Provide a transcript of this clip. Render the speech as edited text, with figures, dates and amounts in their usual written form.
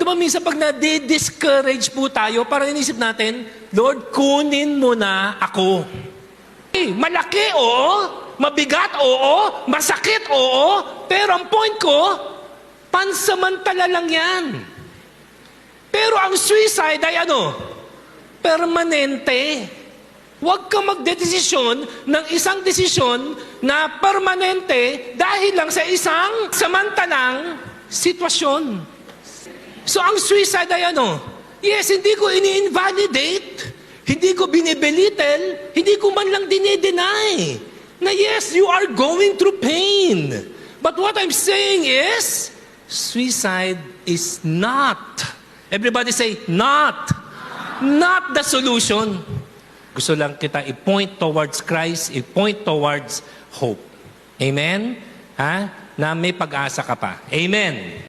ba minsan pag na-discourage po tayo, parang inisip natin, Lord, kunin mo na ako. Malaki, oo. Mabigat, oo. Masakit, oo. Pero ang point ko, pansamantala lang yan. Pero ang suicide ay ano? Permanente. Huwag kang magdedesisyon ng isang desisyon na permanente dahil lang sa isang samantalang sitwasyon. So ang suicide ay ano? Yes, hindi ko ini-invalidate, hindi ko binibelittle, hindi ko man lang dinideny na yes, you are going through pain. But what I'm saying is, suicide is not. Everybody say, not. Not the solution. Gusto lang kita i-point towards Christ, i-point towards hope. Amen? Ha? Na may pag-asa ka pa. Amen.